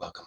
Welcome.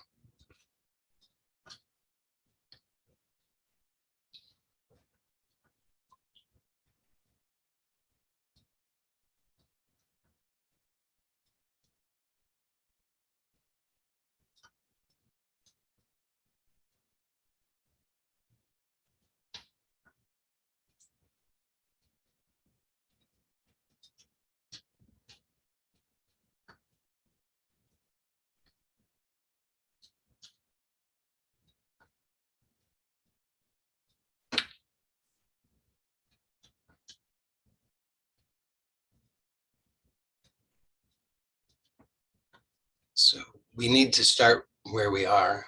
So we need to start where we are.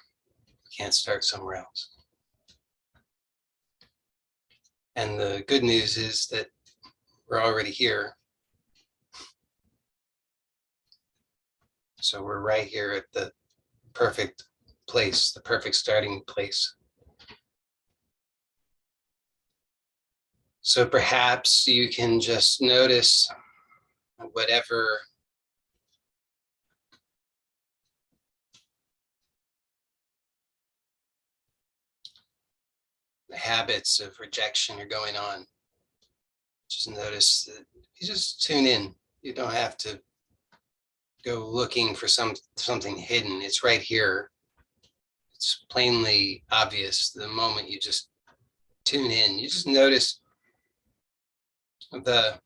We can't start somewhere else. And the good news is that we're already here. So we're right here at the perfect place, the perfect starting place. So perhaps you can just notice whatever the habits of rejection are going on. Just notice that you just tune in. You don't have to go looking for something hidden. It's right here. It's plainly obvious the moment you just tune in. You just notice the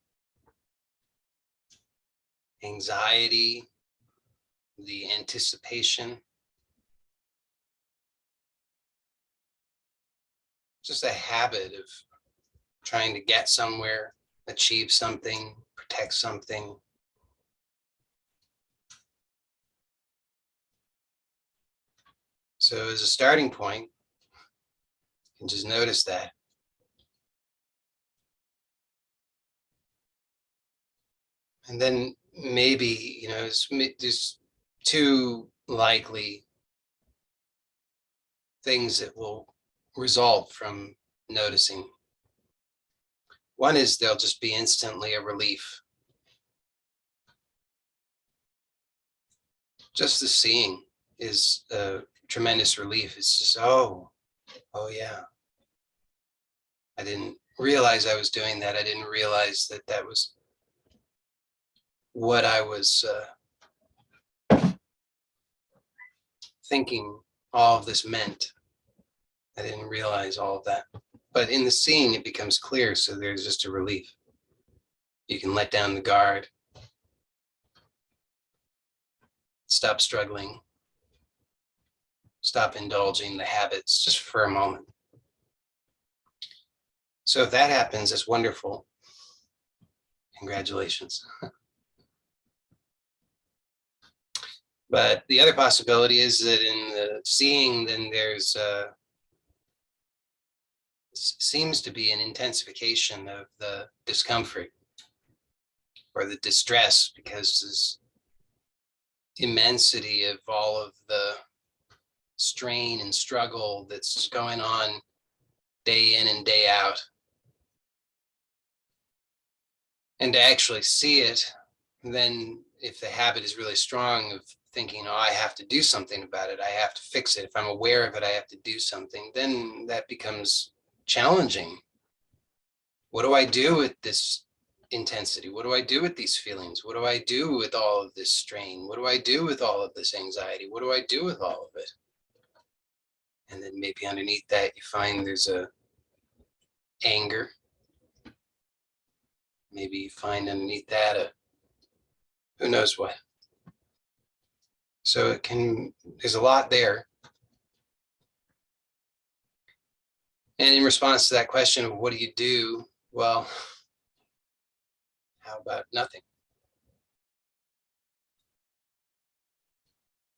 anxiety, the anticipation, just a habit of trying to get somewhere, achieve something, protect something. So as a starting point, you can just notice that. And then maybe, there's two likely things that will result from noticing. One is there'll just be instantly a relief. Just the seeing is a tremendous relief. It's just, oh yeah. I didn't realize I was doing that. I didn't realize that that was what I was thinking all of this meant. I didn't realize all of that. But in the seeing, it becomes clear. So there's just a relief. You can let down the guard. Stop struggling. Stop indulging the habits just for a moment. So if that happens, it's wonderful. Congratulations. But the other possibility is that in the seeing, then there's seems to be an intensification of the discomfort or the distress, because this immensity of all of the strain and struggle that's going on day in and day out. And to actually see it, then if the habit is really strong of thinking, oh, I have to do something about it, I have to fix it. If I'm aware of it, I have to do something, then that becomes challenging. What do I do with this intensity? What do I do with these feelings? What do I do with all of this strain? What do I do with all of this anxiety? What do I do with all of it? And then maybe underneath that, you find there's a anger. Maybe you find underneath that a who knows what. So there's a lot there. And in response to that question of what do you do? Well, how about nothing?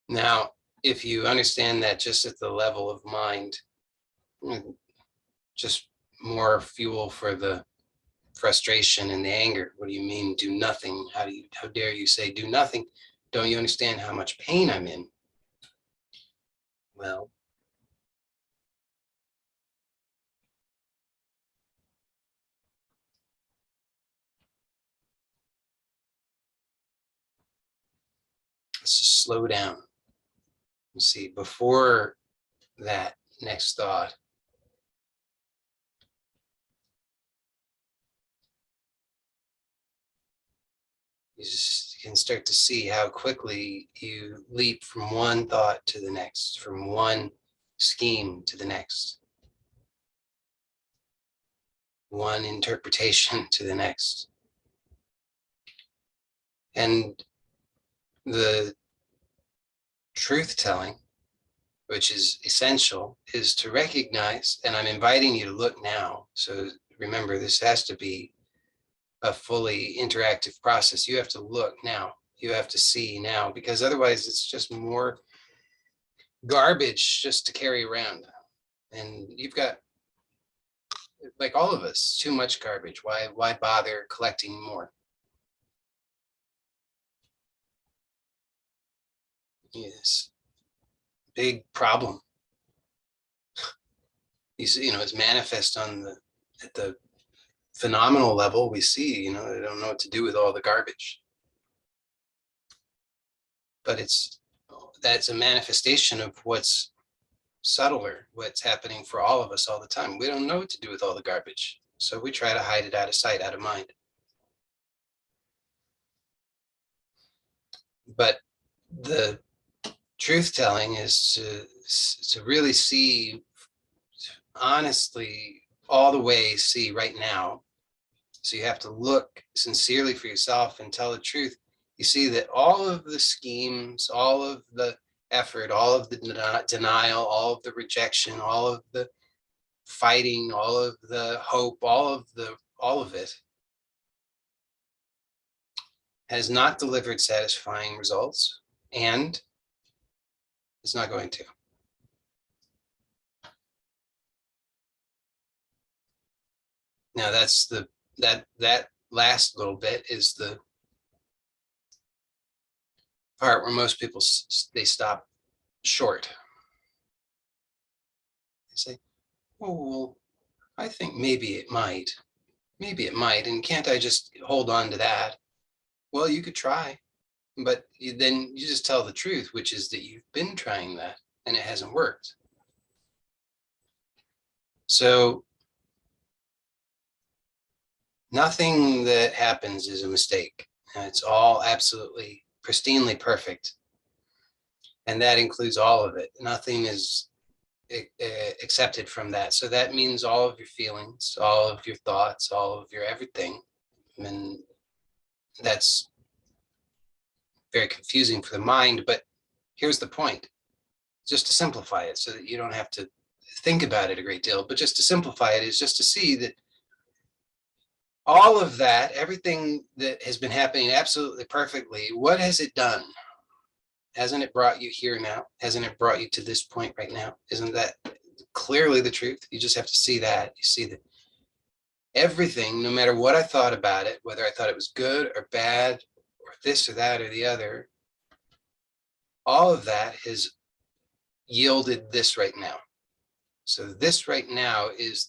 Now, if you understand that just at the level of mind, just more fuel for the frustration and the anger. What do you mean do nothing? How dare you say do nothing? Don't you understand how much pain I'm in? Well, let's just slow down. You see, before that next thought, you just can start to see how quickly you leap from one thought to the next, from one scheme to the next, one interpretation to the next. And the truth telling, which is essential, is to recognize, and I'm inviting you to look now. So remember, this has to be a fully interactive process. You have to look now. You have to see now, because otherwise it's just more garbage just to carry around. And you've got, like all of us, too much garbage. Why bother collecting more? Yes, big problem. You see, it's manifest on at the phenomenal level. We see, they don't know what to do with all the garbage. But that's a manifestation of what's subtler, what's happening for all of us all the time. We don't know what to do with all the garbage, so we try to hide it out of sight, out of mind. But the truth telling is to really see, honestly, all the way see right now. So you have to look sincerely for yourself and tell the truth. You see that all of the schemes, all of the effort, all of the denial, all of the rejection, all of the fighting, all of the hope, all of it has not delivered satisfying results, and it's not going to. Now that's that last little bit is the part where most people they stop short. They say, "Oh, well, I think maybe it might, and can't I just hold on to that?" Well, you could try, but then you just tell the truth, which is that you've been trying that and it hasn't worked. So nothing that happens is a mistake. It's all absolutely pristinely perfect. And that includes all of it. Nothing is accepted from that. So that means all of your feelings, all of your thoughts, all of your everything. And that's very confusing for the mind. But here's the point, just to simplify it so that you don't have to think about it a great deal, but just to simplify it is just to see that all of that, everything that has been happening absolutely perfectly, what has it done? Hasn't it brought you here now? Hasn't it brought you to this point right now? Isn't that clearly the truth? You just have to see that. You see that everything, no matter what I thought about it, whether I thought it was good or bad, or this or that or the other, all of that has yielded this right now. So this right now is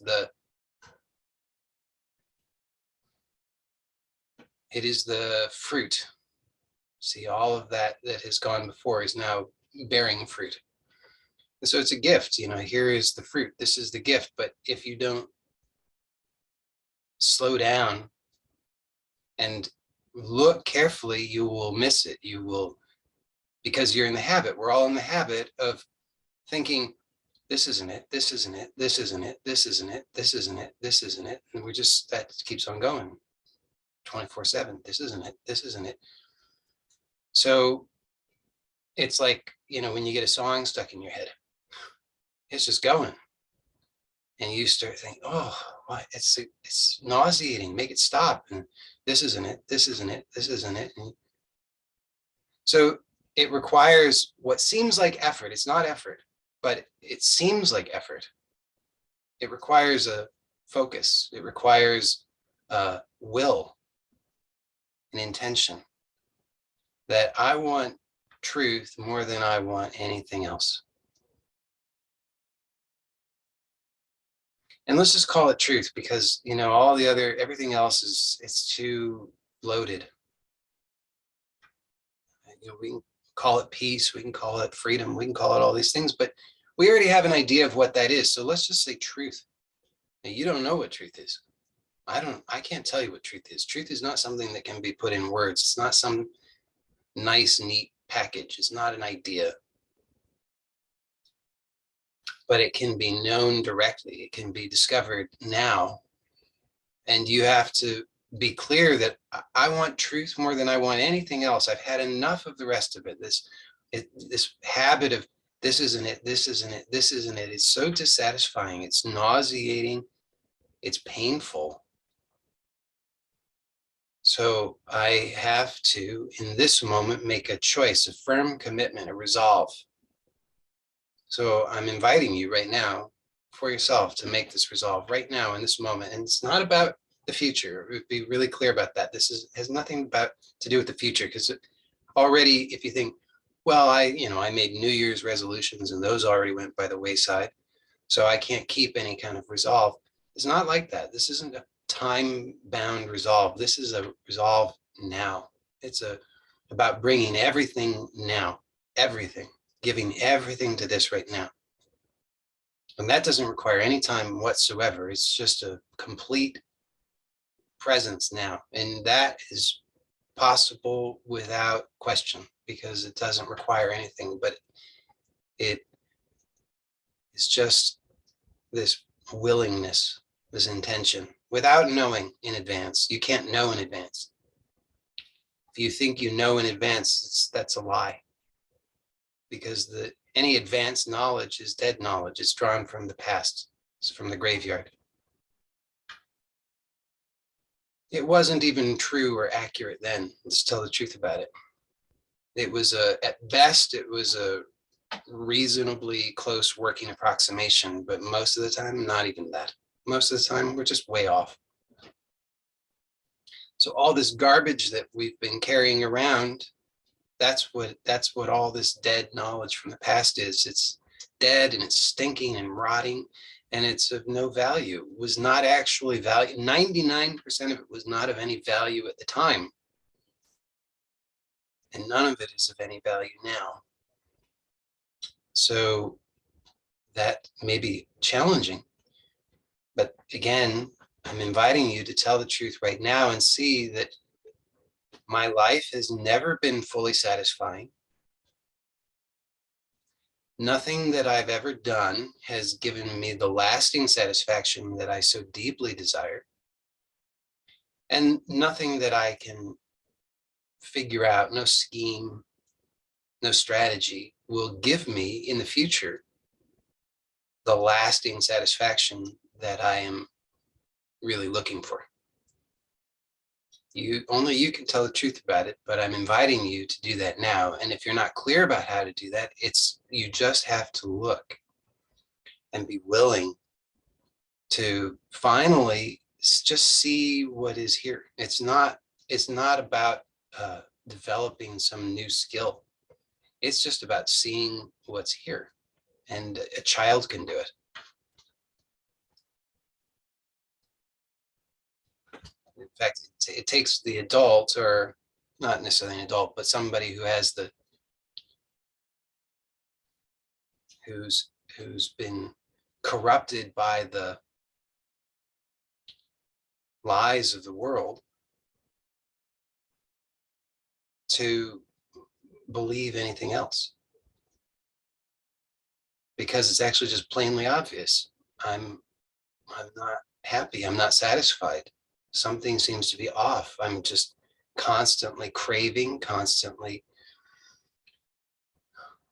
it is the fruit. See, all of that has gone before is now bearing fruit. And so it's a gift, here is the fruit. This is the gift. But if you don't slow down and look carefully, you will miss it. You will, because you're in the habit. We're all in the habit of thinking, this isn't it, this isn't it, this isn't it, this isn't it, this isn't it, this isn't it. And that keeps on going 24/7. This isn't it, this isn't it. So it's like, when you get a song stuck in your head, it's just going. And you start thinking, oh, why? It's nauseating, make it stop. And this isn't it, this isn't it, this isn't it. And so it requires what seems like effort. It's not effort, but it seems like effort. It requires a focus. It requires will, an intention that I want truth more than I want anything else. And let's just call it truth, because all the other, everything else it's too loaded. We call it peace, we can call it freedom, we can call it all these things, but we already have an idea of what that is. So let's just say truth. Now, you don't know what truth is. I can't tell you what truth is. Truth is not something that can be put in words. It's not some nice, neat package. It's not an idea, but it can be known directly. It can be discovered now. And you have to be clear that I want truth more than I want anything else. I've had enough of the rest of it. This habit of this isn't it, this isn't it, this isn't it. It's so dissatisfying. It's nauseating. It's painful. So I have to, in this moment, make a choice, a firm commitment, a resolve. So I'm inviting you right now for yourself to make this resolve right now in this moment. And it's not about the future. Be really clear about that. This has nothing to do with the future, because already, if you think, well, I made New Year's resolutions and those already went by the wayside, so I can't keep any kind of resolve. It's not like that. This isn't a time-bound resolve. This is a resolve now. It's about bringing everything now, everything, giving everything to this right now. And that doesn't require any time whatsoever. It's just a complete presence now. And that is possible without question, because it doesn't require anything, but it is just this willingness, this intention, without knowing in advance. You can't know in advance. If you think you know in advance, that's a lie, because any advanced knowledge is dead knowledge. It's drawn from the past. It's from the graveyard. It wasn't even true or accurate then. Let's tell the truth about it. It was at best, it was a reasonably close working approximation, but most of the time, not even that. Most of the time, we're just way off. So all this garbage that we've been carrying around, that's what all this dead knowledge from the past is. It's dead and it's stinking and rotting, and it's of no value. It was not actually value. 99% of it was not of any value at the time. And none of it is of any value now. So that may be challenging. But again, I'm inviting you to tell the truth right now and see that my life has never been fully satisfying. Nothing that I've ever done has given me the lasting satisfaction that I so deeply desire. And nothing that I can figure out, no scheme, no strategy, will give me in the future the lasting satisfaction that I am really looking for. Only you can tell the truth about it, but I'm inviting you to do that now. And if you're not clear about how to do that, you just have to look and be willing to finally just see what is here. It's not about developing some new skill. It's just about seeing what's here, and a child can do it. In fact, it takes the adult, or not necessarily an adult, but somebody who's been corrupted by the lies of the world, to believe anything else, because it's actually just plainly obvious. I'm not happy. I'm not satisfied. Something seems to be off. I'm just constantly craving, constantly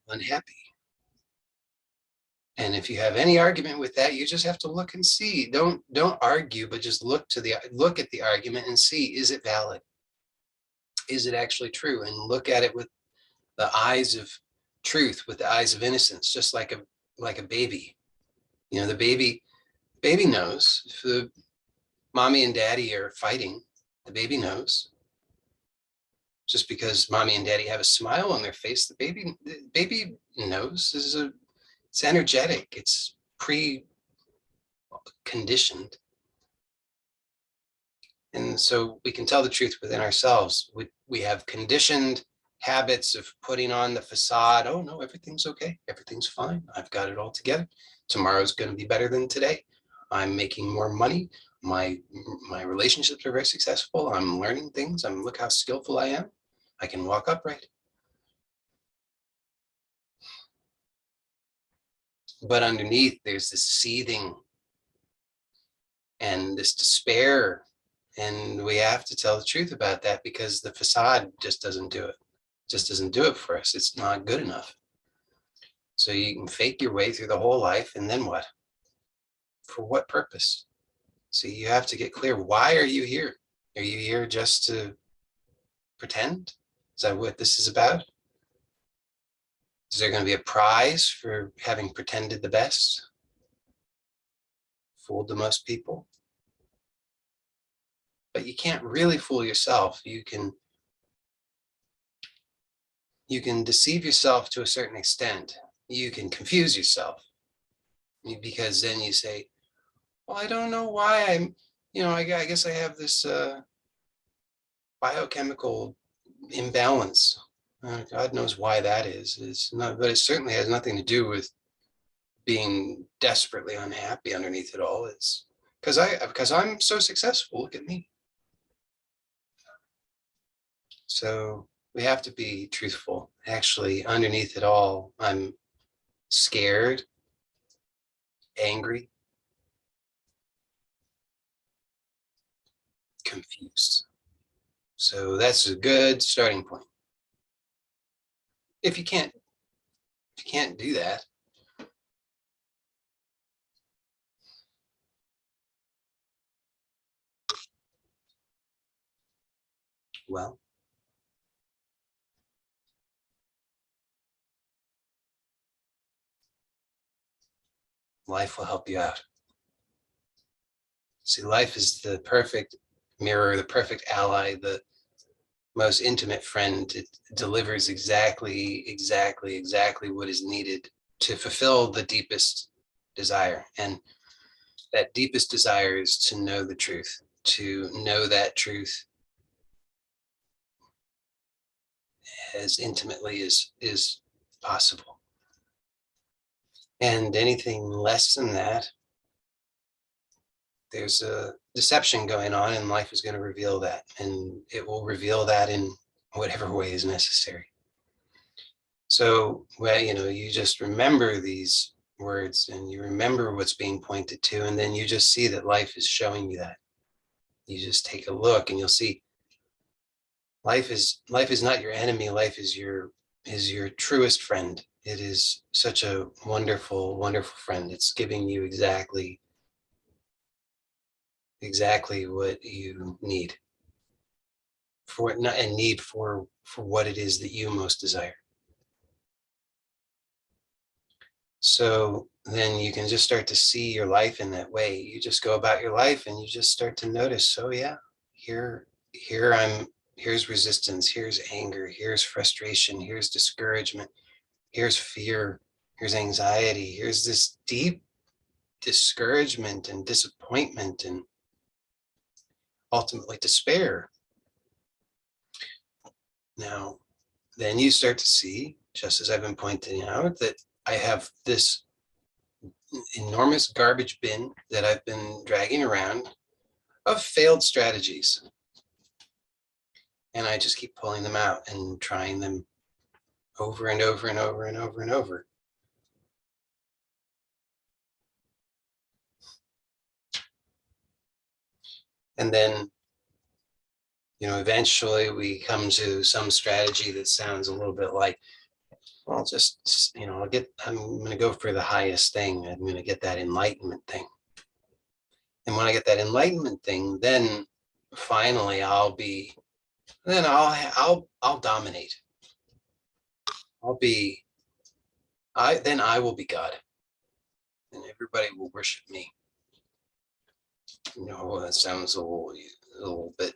unhappy. And if you have any argument with that, you just have to look and see. Don't argue, but just look at the argument and see, is it valid? Is it actually true? And look at it with the eyes of truth, with the eyes of innocence, just like a baby. The baby knows. If the mommy and daddy are fighting, the baby knows. Just because mommy and daddy have a smile on their face, the baby knows. It's energetic. It's pre-conditioned. And so we can tell the truth within ourselves. We have conditioned habits of putting on the facade. Oh no, everything's okay. Everything's fine. I've got it all together. Tomorrow's going to be better than today. I'm making more money. My relationships are very successful. I'm learning things. Look how skillful I am. I can walk upright. But underneath, there's this seething and this despair. And we have to tell the truth about that, because the facade just doesn't do it. Just doesn't do it for us. It's not good enough. So you can fake your way through the whole life, and then what? For what purpose? So you have to get clear. Why are you here? Are you here just to pretend? Is that what this is about? Is there going to be a prize for having pretended the best? Fooled the most people? But you can't really fool yourself. You can deceive yourself to a certain extent. You can confuse yourself, because then you say, well, I don't know why I guess I have this biochemical imbalance. God knows why that is. It's not, but it certainly has nothing to do with being desperately unhappy underneath it all. It's because I'm so successful. Look at me. So we have to be truthful. Actually, underneath it all, I'm scared, angry, confused. So that's a good starting point. If you can't do that, well, life will help you out. See, life is the perfect mirror, the perfect ally, the most intimate friend. It delivers exactly what is needed to fulfill the deepest desire. And that deepest desire is to know the truth, to know that truth as intimately as is possible. And anything less than that, there's a deception going on, and life is going to reveal that, and it will reveal that in whatever way is necessary. So, well, you just remember these words, and you remember what's being pointed to, and then you just see that life is showing you that. You just take a look, and you'll see life is not your enemy. Life is your truest friend. It is such a wonderful, wonderful friend. It's giving you exactly what you need for it, and need for what it is that you most desire. So then you can just start to see your life in that way. You just go about your life, and you just start to notice, oh yeah, here here's resistance, here's anger, here's frustration, here's discouragement, here's fear, here's anxiety, here's this deep discouragement and disappointment and ultimately despair. Now, then you start to see, just as I've been pointing out, that I have this enormous garbage bin that I've been dragging around of failed strategies. And I just keep pulling them out and trying them over and over and over and over and over. And then, eventually we come to some strategy that sounds a little bit like, well, I'm going to go for the highest thing. I'm going to get that enlightenment thing. And when I get that enlightenment thing, then finally I'll dominate. Then I will be God, and everybody will worship me. That sounds a little bit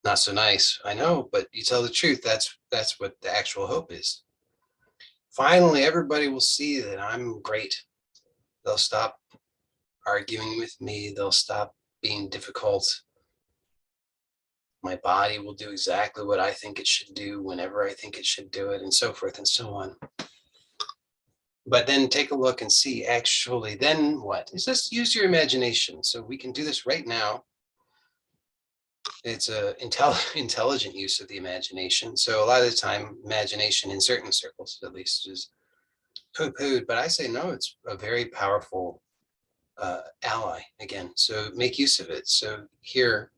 not so nice. I know, but you tell the truth. That's what the actual hope is. Finally, everybody will see that I'm great. They'll stop arguing with me. They'll stop being difficult. My body will do exactly what I think it should do whenever I think it should do it, and so forth and so on. But then take a look and see, actually, then what? Is just use your imagination. So we can do this right now. It's a intelligent use of the imagination. So a lot of the time, imagination in certain circles, at least, is poo-pooed. But I say no, it's a very powerful ally again. So make use of it. So here,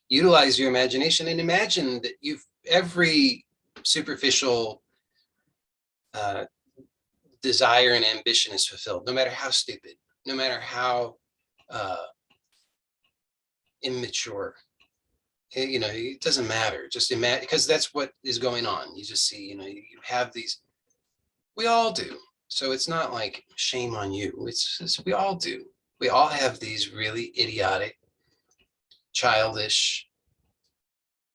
utilize your imagination and imagine that every superficial desire and ambition is fulfilled, no matter how stupid, no matter how immature. It doesn't matter. Just imagine, because that's what is going on. You just see, you have these. We all do. So it's not like shame on you. It's just we all do. We all have these really idiotic, childish,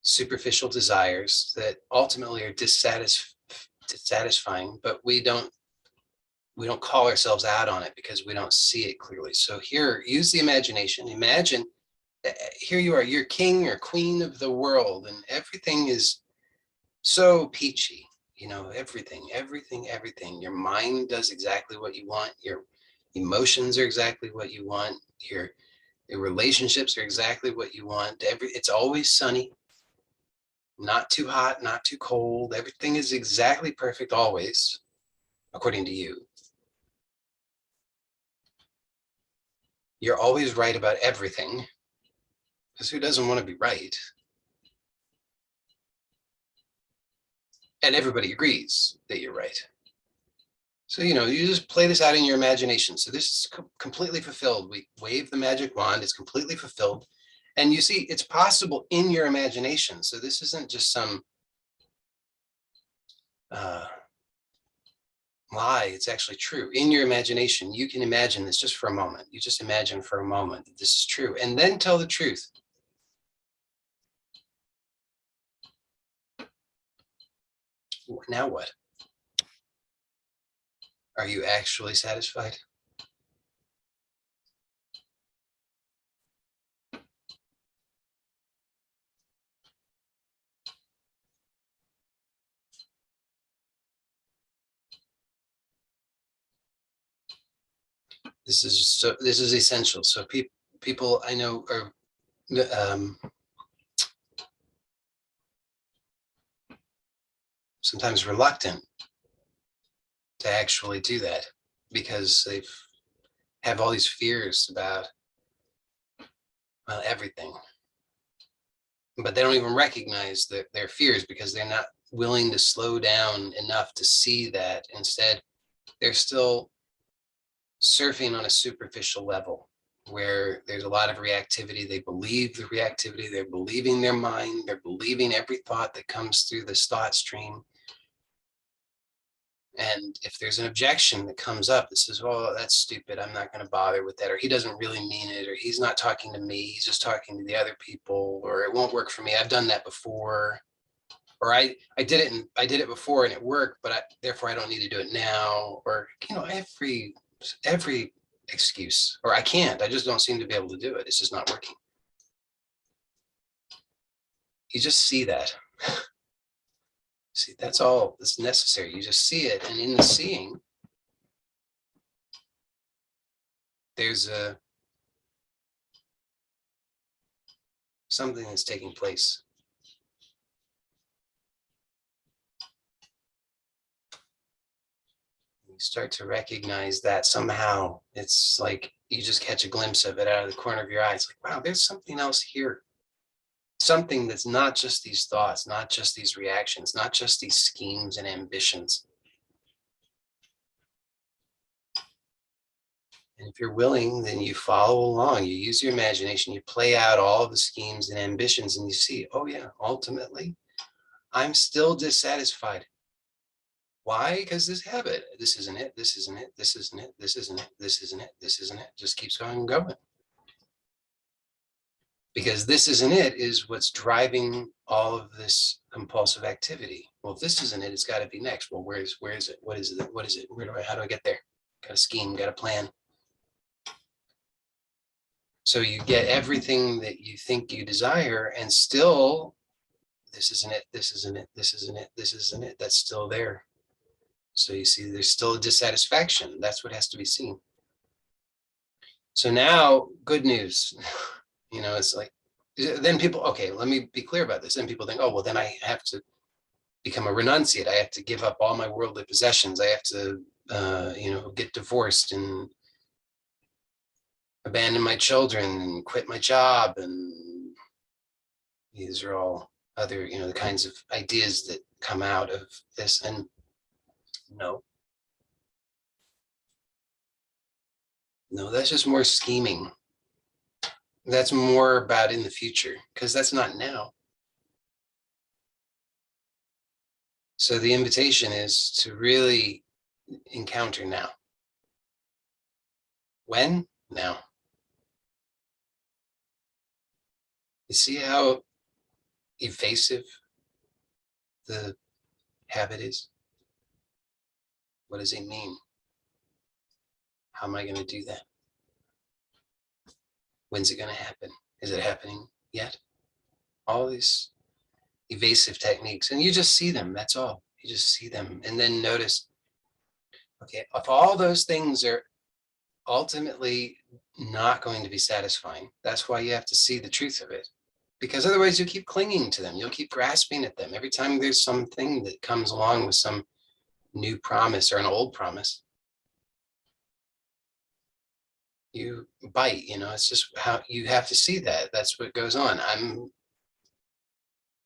superficial desires that ultimately are dissatisfying, but we don't call ourselves out on it because we don't see it clearly. So here, use the imagination. Imagine here you are, you're king or queen of the world, and everything is so peachy. Everything. Your mind does exactly what you want. Your emotions are exactly what you want. Your relationships are exactly what you want. It's always sunny, not too hot, not too cold. Everything is exactly perfect always, according to you. You're always right about everything, because who doesn't want to be right? And everybody agrees that you're right. So, you just play this out in your imagination. So this is completely fulfilled. We wave the magic wand, it's completely fulfilled. And you see, it's possible in your imagination. So this isn't just some lie, it's actually true. In your imagination, you can imagine this just for a moment. You just imagine for a moment that this is true, and then tell the truth. Now what? Are you actually satisfied? This is essential. So people I know are sometimes reluctant to actually do that because they have all these fears about everything, but they don't even recognize their fears because they're not willing to slow down enough to see that. Instead, they're still surfing on a superficial level where there's a lot of reactivity. They believe the reactivity, they're believing their mind, they're believing every thought that comes through this thought stream. And if there's an objection that comes up that says, "Oh, that's stupid, I'm not going to bother with that," or "He doesn't really mean it," or "He's not talking to me, he's just talking to the other people," or "It won't work for me, I've done that before," or I did it and I did it before and it worked, but therefore I don't need to do it now," or every excuse, or "I can't, I just don't seem to be able to do it, it's just not working." You just see that. See, that's all that's necessary. You just see it, and in the seeing, there's something that's taking place. You start to recognize that somehow. It's like you just catch a glimpse of it out of the corner of your eye. It's like, wow, there's something else here. Something that's not just these thoughts, not just these reactions, not just these schemes and ambitions. And if you're willing, then you follow along. You use your imagination. You play out all the schemes and ambitions, and you see, oh yeah, ultimately, I'm still dissatisfied. Why? Because this habit, this isn't it, this isn't it, this isn't it, this isn't it, this isn't it, this isn't it, just keeps going and going. Because this isn't it is what's driving all of this compulsive activity. Well, if this isn't it, it's got to be next. Well, where is it? What is it? What is it? How do I get there? Got a scheme, got a plan. So you get everything that you think you desire, and still, this isn't it, this isn't it, this isn't it, this isn't it, that's still there. So you see, there's still a dissatisfaction. That's what has to be seen. So now, good news, it's like, then people, okay, let me be clear about this. Then people think, oh, well, then I have to become a renunciate. I have to give up all my worldly possessions. I have to, get divorced and abandon my children and quit my job. And these are all other, the kinds of ideas that come out of this. And no, that's just more scheming. That's more about in the future, because that's not now. So the invitation is to really encounter now. When? Now. You see how evasive the habit is? What does it mean? How am I going to do that? When's it going to happen? Is it happening yet? All these evasive techniques, and you just see them. That's all. You just see them, and then notice, okay, if all those things are ultimately not going to be satisfying, that's why you have to see the truth of it, because otherwise you keep clinging to them. You'll keep grasping at them. Every time there's something that comes along with some new promise or an old promise, you bite. It's just how you have to see that. That's what goes on.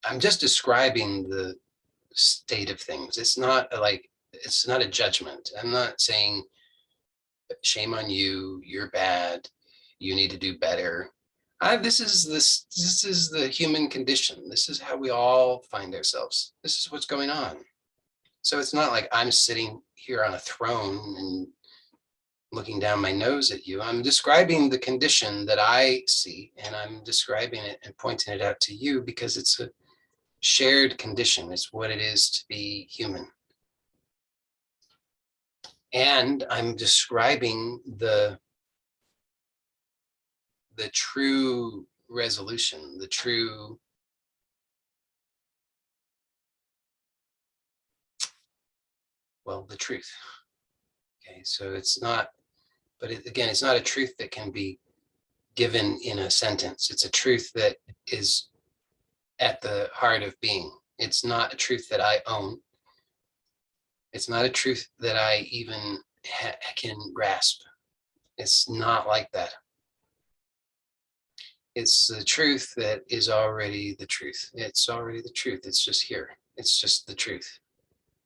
I'm just describing the state of things. It's not a judgment. I'm not saying shame on you, you're bad, you need to do better. This is the human condition. This is how we all find ourselves. This is what's going on. So it's not like I'm sitting here on a throne and looking down my nose at you. I'm describing the condition that I see, and I'm describing it and pointing it out to you because it's a shared condition. It's what it is to be human. And I'm describing the true resolution, the truth. Okay, so it's not, but again, it's not a truth that can be given in a sentence. It's a truth that is at the heart of being. It's not a truth that I own. It's not a truth that I even can grasp. It's not like that. It's the truth that is already the truth. It's already the truth. It's just here. It's just the truth.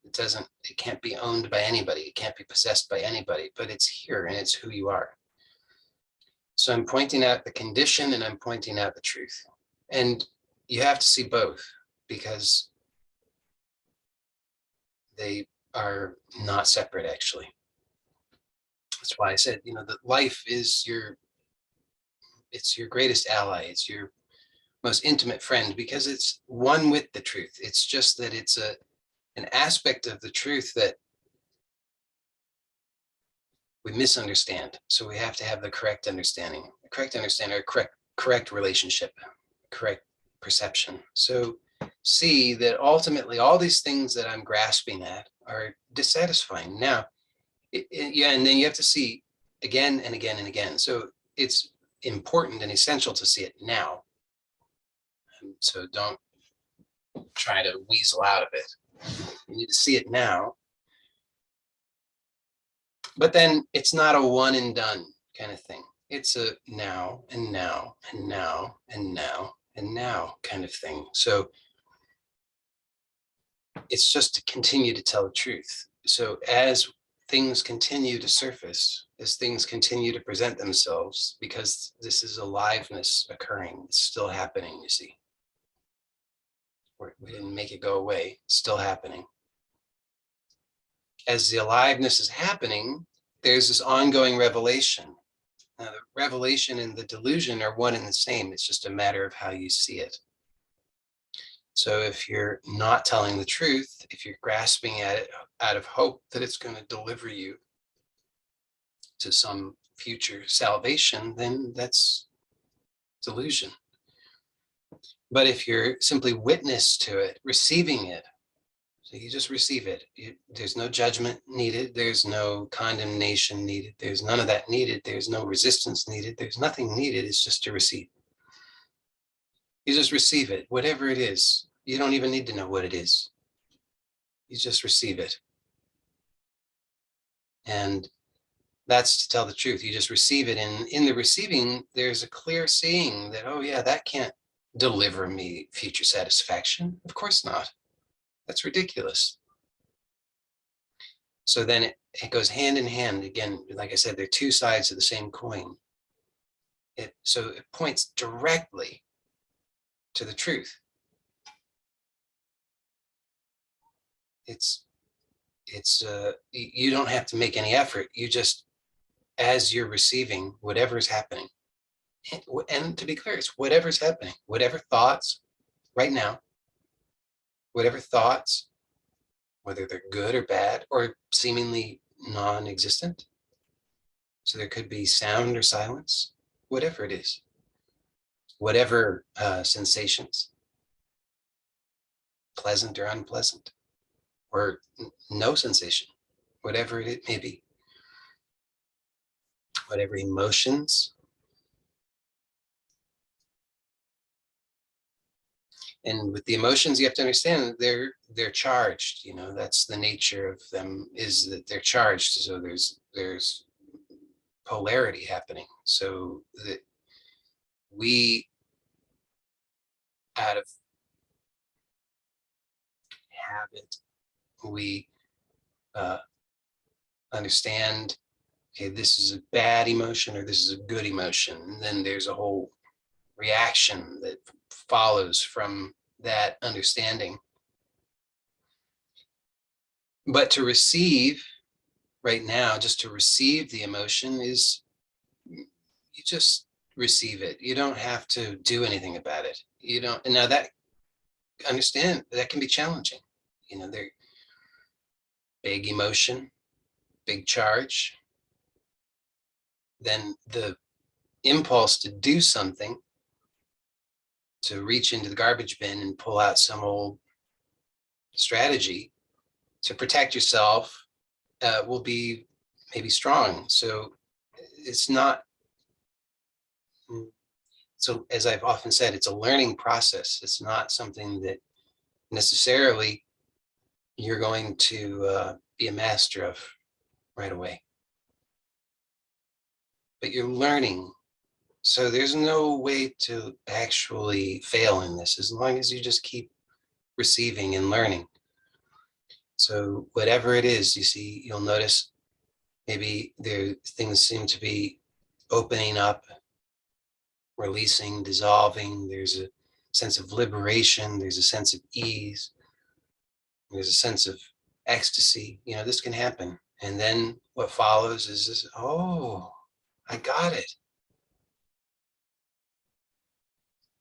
It can't be owned by anybody. It can't be possessed by anybody, but it's here and it's who you are. So I'm pointing out the condition and I'm pointing out the truth. And you have to see both because they are not separate, actually. That's why I said, that life is it's your greatest ally. It's your most intimate friend because it's one with the truth. It's just that it's an aspect of the truth that we misunderstand. So we have to have the correct understanding, correct relationship, correct perception. So see that ultimately all these things that I'm grasping at are dissatisfying. Now, and then you have to see again and again and again. So it's important and essential to see it now. So don't try to weasel out of it. You need to see it now. But then it's not a one and done kind of thing. It's a now and now and now and now and now kind of thing. So it's just to continue to tell the truth. So as things continue to surface, as things continue to present themselves, because this is aliveness occurring, it's still happening, you see. We didn't make it go away, it's still happening. As the aliveness is happening, there's this ongoing revelation. Now, the revelation and the delusion are one and the same. It's just a matter of how you see it. So if you're not telling the truth, if you're grasping at it out of hope that it's going to deliver you to some future salvation, then that's It's illusion. But if you're simply witness to it, receiving it, so you just receive it. There's no judgment needed. There's no condemnation needed. There's none of that needed. There's no resistance needed. There's nothing needed. It's just to receive. You just receive it, whatever it is. You don't even need to know what it is. You just receive it. And that's to tell the truth. You just receive it. And in the receiving, there's a clear seeing that, oh yeah, that can't deliver me future satisfaction. Of course not. That's ridiculous. So then it goes hand in hand. Again, like I said, they're two sides of the same coin. So it points directly to the truth. It's you don't have to make any effort. You just, as you're receiving whatever's happening, and to be clear, it's whatever's happening, whatever thoughts right now, whatever thoughts, whether they're good or bad or seemingly non-existent. So there could be sound or silence, whatever it is, whatever sensations, pleasant or unpleasant, or no sensation, whatever it may be, whatever emotions. And with the emotions, you have to understand that they're charged. You know, that's the nature of them, is that they're charged. So there's polarity happening. So that we, out of habit, we understand, okay, this is a bad emotion or this is a good emotion. And then there's a whole reaction that follows from that understanding. But to receive right now, just to receive the emotion is, you just receive it. You don't have to do anything about it. You don't. And now that, understand, that can be challenging. You know, they're big emotion, big charge. Then the impulse to do something, to reach into the garbage bin and pull out some old strategy to protect yourself, will be maybe strong. So it's not, so as I've often said, it's a learning process. It's not something that necessarily you're going to be a master of right away. But you're learning. So there's no way to actually fail in this as long as you just keep receiving and learning. So whatever it is, you see, you'll notice maybe things seem to be opening up, releasing, dissolving. There's a sense of liberation. There's a sense of ease. There's a sense of ecstasy. You know, this can happen. And then what follows is this, oh, I got it.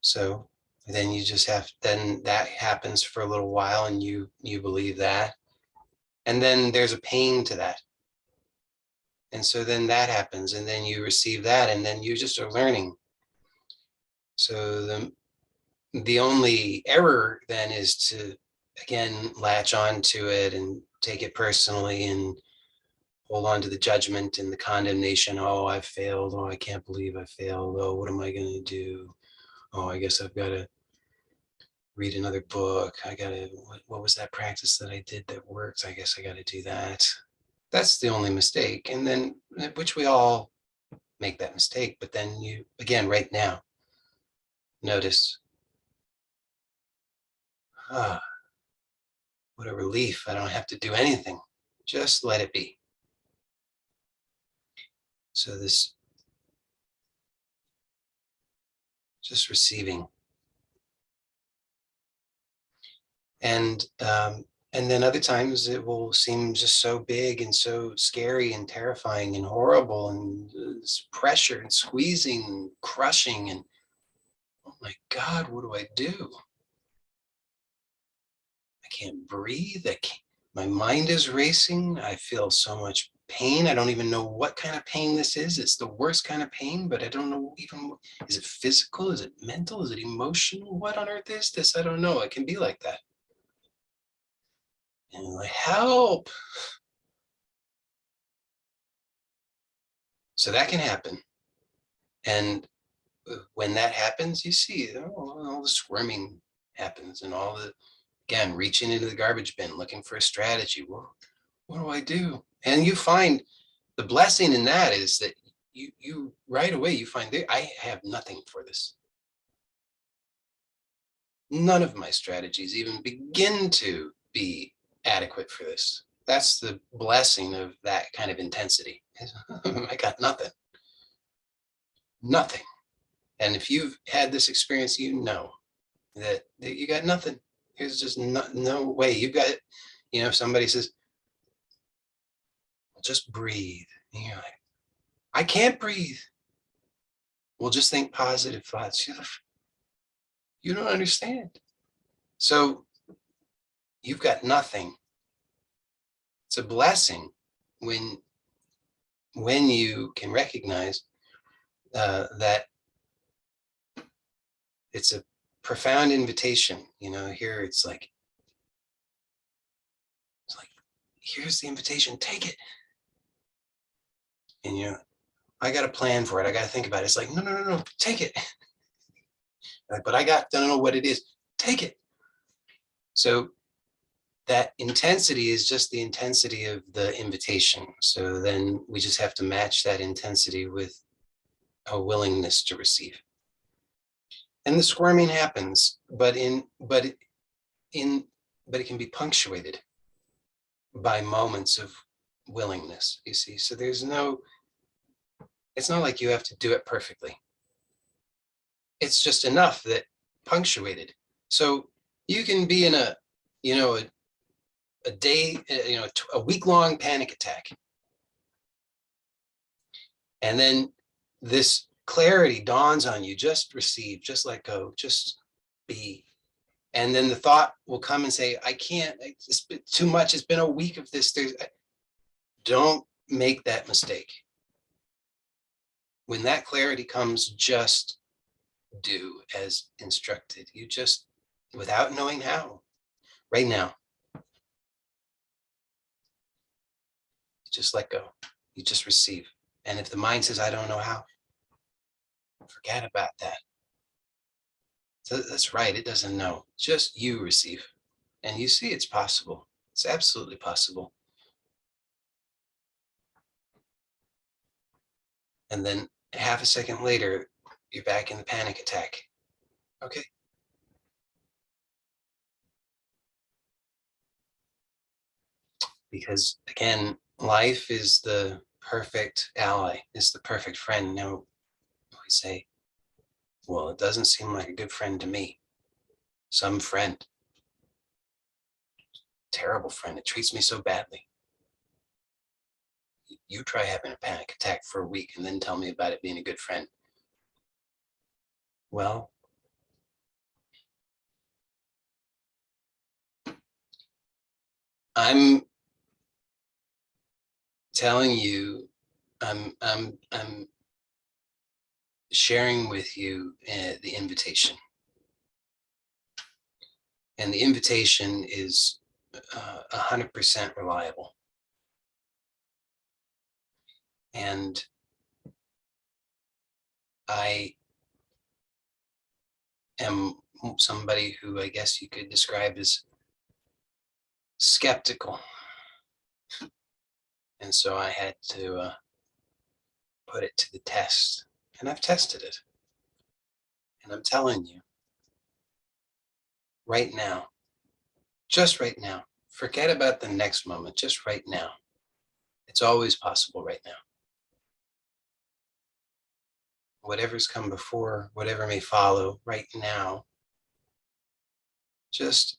So then you just have, then that happens for a little while and you believe that. And then there's a pain to that. And so then that happens and then you receive that and then you just are learning. So the only error then is to, again, latch on to it and take it personally and hold on to the judgment and the condemnation. Oh, I failed. Oh, I can't believe I failed. Oh, what am I going to do? Oh, I guess I've got to read another book. I got to, what was that practice that I did that worked? I guess I got to do that. That's the only mistake. And then, which we all make that mistake. But then you, again, right now, notice, ah, what a relief. I don't have to do anything. Just let it be. So this, just receiving. And then other times it will seem just so big and so scary and terrifying and horrible and pressure and squeezing and crushing and, oh my God, what do I do? I can't breathe. My mind is racing. I feel so much pain. I don't even know what kind of pain this is. It's the worst kind of pain, but I don't know even, is it physical? Is it mental? Is it emotional? What on earth is this? I don't know. It can be like that. And I'm like, help. So that can happen. And when that happens, you see all the squirming happens and all the, again, reaching into the garbage bin, looking for a strategy. Well, what do I do? And you find the blessing in that is that you right away, you find that I have nothing for this. None of my strategies even begin to be adequate for this. That's the blessing of that kind of intensity. I got nothing, nothing. And if you've had this experience, you know that you got nothing. There's just no way. You've got it. You know, if somebody says, well, just breathe. And you're like, I can't breathe. Well, just think positive thoughts. You don't understand. So you've got nothing. It's a blessing when you can recognize that it's a profound invitation. You know, here it's like, here's the invitation, take it. And you know, I got a plan for it. I got to think about it. It's like, no, take it. Like, but I don't know what it is. Take it. So that intensity is just the intensity of the invitation. So then we just have to match that intensity with a willingness to receive. And the squirming happens, but it can be punctuated by moments of willingness, you see. So it's not like you have to do it perfectly. It's just enough that punctuated. So you can be in a day, a week-long panic attack. And then this clarity dawns on you, just receive, just let go, just be. And then the thought will come and say, I can't, it's been too much. It's been a week of this. Don't make that mistake. When that clarity comes, just do as instructed. You just, without knowing how, right now, just let go. You just receive. And if the mind says, I don't know how, forget about that. So that's right. It doesn't know. Just you receive. And you see it's possible. It's absolutely possible. And then half a second later, you're back in the panic attack. Okay. Because again, life is the perfect ally, is the perfect friend. Now we say, well, it doesn't seem like a good friend to me. Some friend, terrible friend, it treats me so badly. You try having a panic attack for a week and then tell me about it being a good friend. Well, I'm telling you, I'm sharing with you the invitation. And the invitation is 100% reliable. And I am somebody who I guess you could describe as skeptical. And so I had to put it to the test. And I've tested it. And I'm telling you, right now, just right now, forget about the next moment, just right now. It's always possible right now. Whatever's come before, whatever may follow right now, just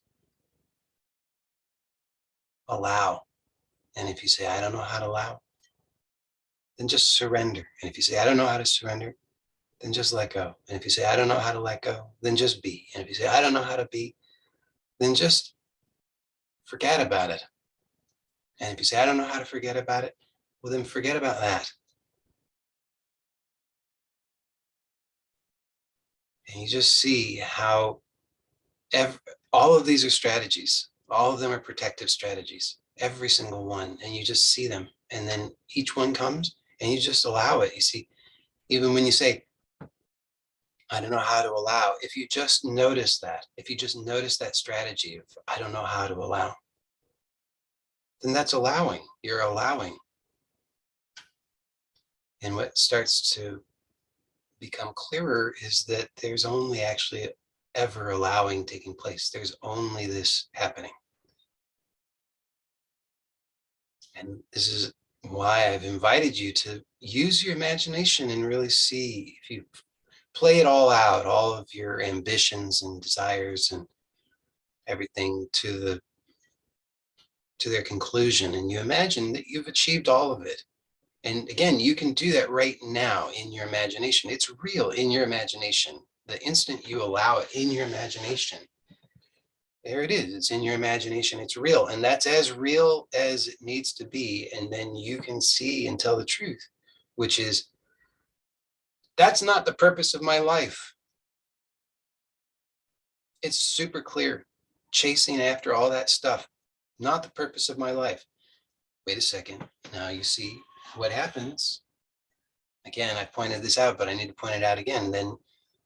allow. And if you say, I don't know how to allow, then just surrender. And if you say, I don't know how to surrender, then just let go. And if you say, I don't know how to let go, then just be. And if you say, I don't know how to be, then just forget about it. And if you say, I don't know how to forget about it, Well, then forget about that. And you just see how all of these are strategies. All of them are protective strategies, every single one. And you just see them. And then each one comes and you just allow it. You see, even when you say, I don't know how to allow, if you just notice that, if you just notice that strategy of, I don't know how to allow, then that's allowing. You're allowing. And what starts to become clearer is that there's only actually ever allowing taking place. There's only this happening. And this is why I've invited you to use your imagination and really see, if you play it all out, all of your ambitions and desires and everything to their conclusion, and you imagine that you've achieved all of it. And again, you can do that right now in your imagination. It's real in your imagination. The instant you allow it in your imagination, there it is. It's in your imagination. It's real. And that's as real as it needs to be. And then you can see and tell the truth, which is, that's not the purpose of my life. It's super clear. Chasing after all that stuff, not the purpose of my life. Wait a second. Now you see what happens. Again, I pointed this out, but I need to point it out again. Then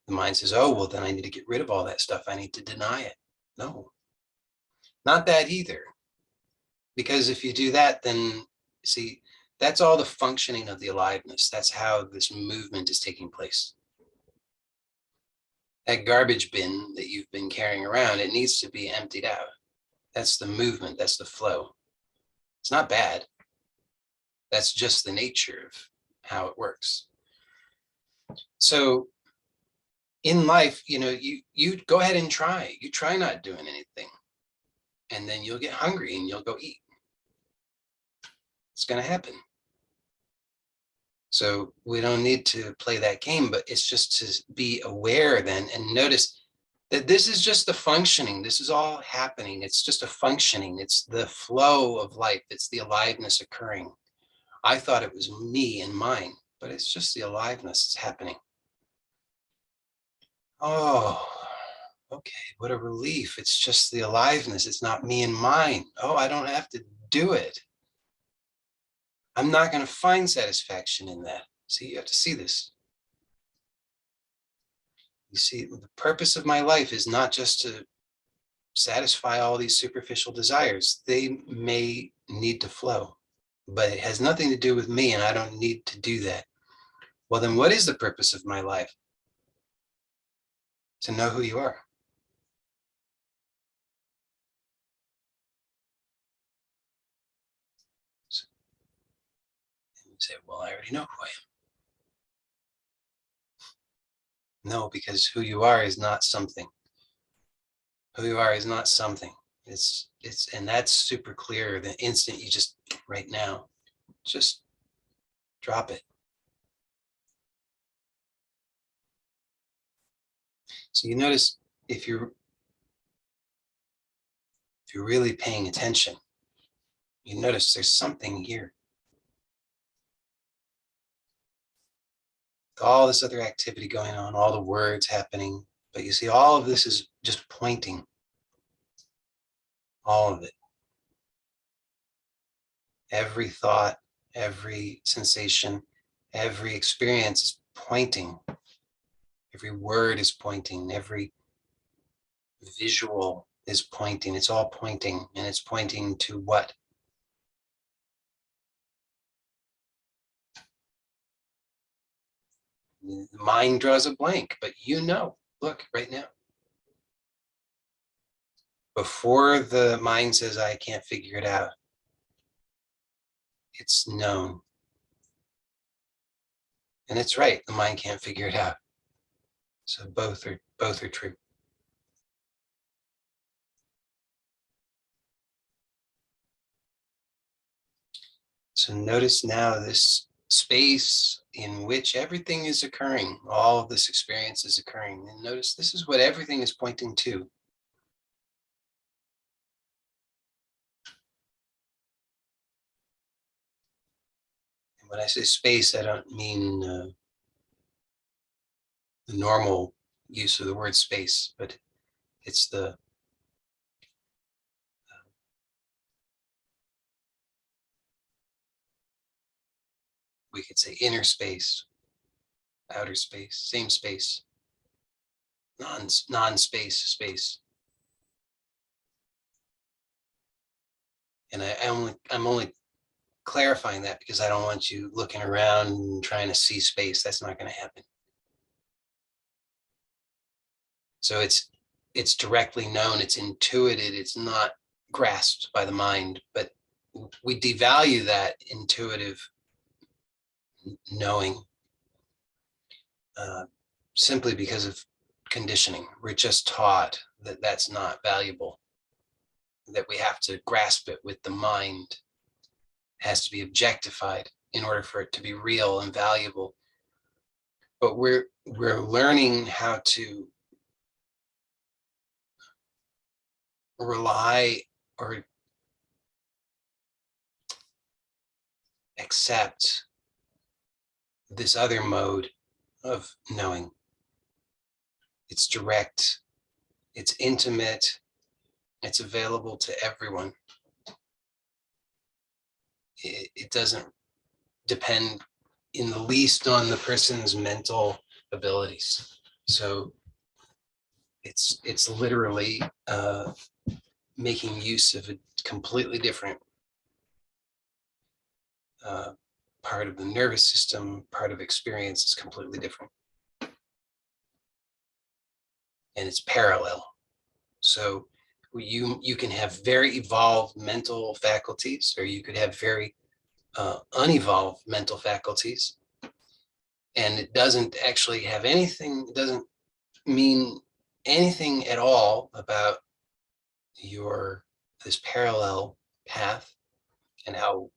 the mind says, oh, well, then I need to get rid of all that stuff. I need to deny it. No, not that either. Because if you do that, then see, that's all the functioning of the aliveness. That's how this movement is taking place. That garbage bin that you've been carrying around, it needs to be emptied out. That's the movement. That's the flow. It's not bad. That's just the nature of how it works. So in life, you go ahead and try. You try not doing anything. And then you'll get hungry and you'll go eat. It's going to happen. So we don't need to play that game, but it's just to be aware then and notice that this is just the functioning. This is all happening. It's just a functioning. It's the flow of life. It's the aliveness occurring. I thought it was me and mine, but it's just the aliveness that's happening. Oh, okay. What a relief. It's just the aliveness. It's not me and mine. Oh, I don't have to do it. I'm not going to find satisfaction in that. See, you have to see this. You see, the purpose of my life is not just to satisfy all these superficial desires. They may need to flow, but it has nothing to do with me, and I don't need to do that. Well, then what is the purpose of my life? To know who you are. So, and you say, well, I already know who I am. No, because who you are is not something. Who you are is not something. And that's super clear the instant you just, right now, just drop it. So you notice if you're really paying attention, you notice there's something here. All this other activity going on, all the words happening, but you see all of this is just pointing, all of it. Every thought, every sensation, every experience is pointing. Every word is pointing, every visual is pointing. It's all pointing, and it's pointing to what? The mind draws a blank, but look right now. Before the mind says, I can't figure it out, it's known. And it's right, the mind can't figure it out. So both are true. So notice now this space in which everything is occurring, all of this experience is occurring. And notice this is what everything is pointing to. when I say space, I don't mean the normal use of the word space, but it's the we could say inner space, outer space, same space, non-space space. And I'm only clarifying that because I don't want you looking around and trying to see space. That's not going to happen. So it's directly known, it's intuited, it's not grasped by the mind, but we devalue that intuitive knowing simply because of conditioning. We're just taught that that's not valuable, that we have to grasp it with the mind. It has to be objectified in order for it to be real and valuable. But we're learning how to rely or accept this other mode of knowing. It's direct, it's intimate, it's available to everyone. It doesn't depend in the least on the person's mental abilities. So it's literally making use of a completely different part of the nervous system, part of experience is completely different. And it's parallel. So you can have very evolved mental faculties, or you could have very unevolved mental faculties. And it doesn't actually have anything, it doesn't mean anything at all about this parallel path and how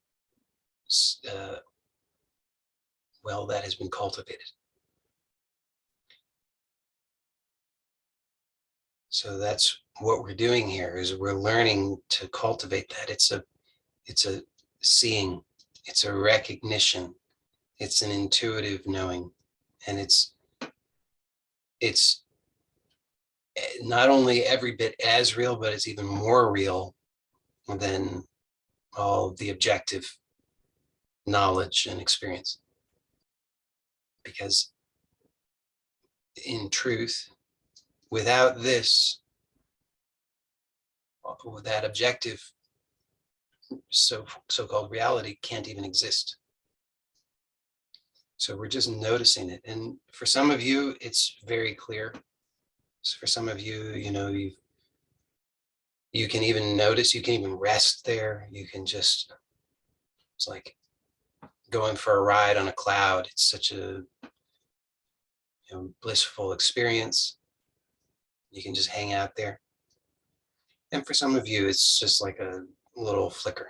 well that has been cultivated. So that's what we're doing here, is we're learning to cultivate that. It's a seeing, it's a recognition, it's an intuitive knowing, and it's not only every bit as real, but it's even more real than all the objective knowledge and experience. Because in truth, without this, that objective so-called reality can't even exist. So we're just noticing it. And for some of you, it's very clear. So for some of you, you can even notice, you can even rest there. You can just, it's like going for a ride on a cloud. It's such a blissful experience. You can just hang out there. And for some of you, it's just like a little flicker.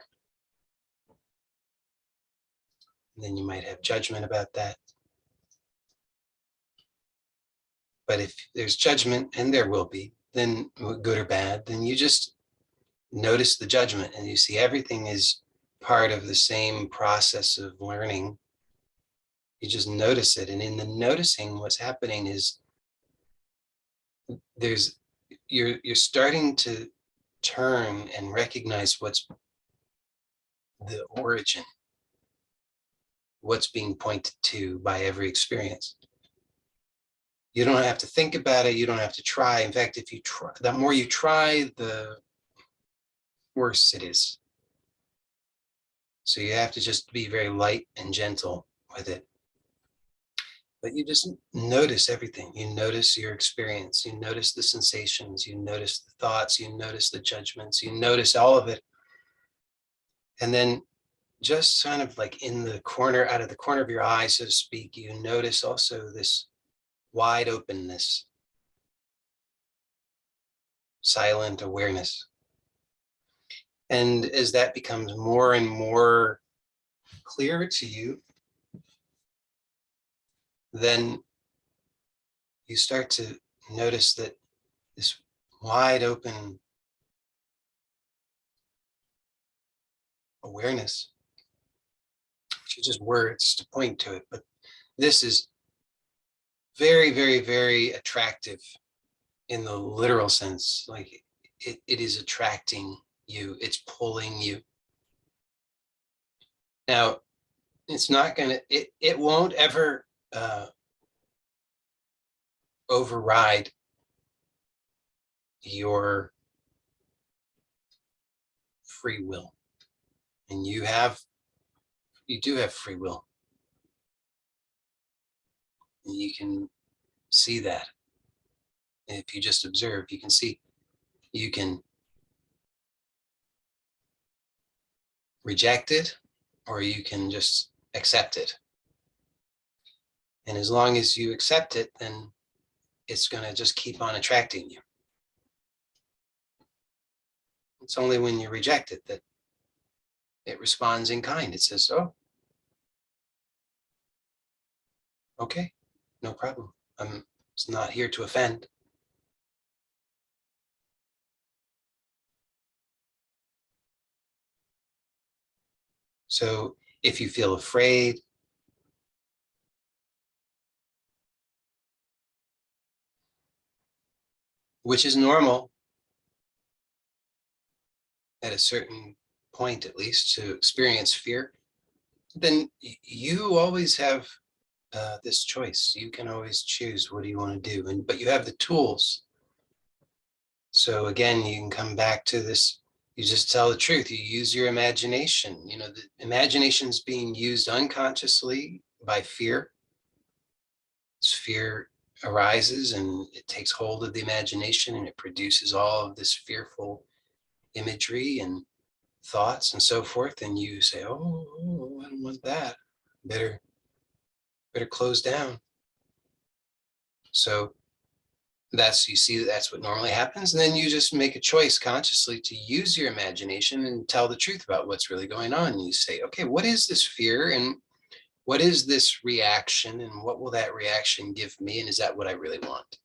And then you might have judgment about that. But if there's judgment, and there will be, then good or bad, then you just notice the judgment and you see everything is part of the same process of learning. You just notice it. And in the noticing, what's happening is you're starting to turn and recognize what's the origin, what's being pointed to by every experience. You don't have to think about it. You don't have to try. In fact, if you try, the more you try, the worse it is. So you have to just be very light and gentle with it. But you just notice everything. You notice your experience. You notice the sensations. You notice the thoughts. You notice the judgments. You notice all of it. And then just kind of like out of the corner of your eye, so to speak, you notice also this wide openness, silent awareness. And as that becomes more and more clear to you, then you start to notice that this wide open awareness, just words to point to it. But this is very, very, very attractive in the literal sense. Like it is attracting you, it's pulling you. Now, it's not gonna, it won't ever override your free will. And you do have free will. And you can see that. If you just observe, you can see, you can reject it or you can just accept it. And as long as you accept it, then it's going to just keep on attracting you. It's only when you reject it that it responds in kind. It says, oh, okay, no problem. I'm not here to offend. So if you feel afraid, which is normal at a certain point, at least, to experience fear, then you always have this choice. You can always choose what do you want to do, but you have the tools. So again, you can come back to this. You just tell the truth. You use your imagination. You know, the imagination is being used unconsciously by fear. This fear arises and it takes hold of the imagination and it produces all of this fearful imagery and thoughts and so forth. And you say, oh, I don't want that. Better close down. So you see that's what normally happens. And then you just make a choice consciously to use your imagination and tell the truth about what's really going on. And you say, okay, what is this fear? And what is this reaction? And what will that reaction give me? And is that what I really want?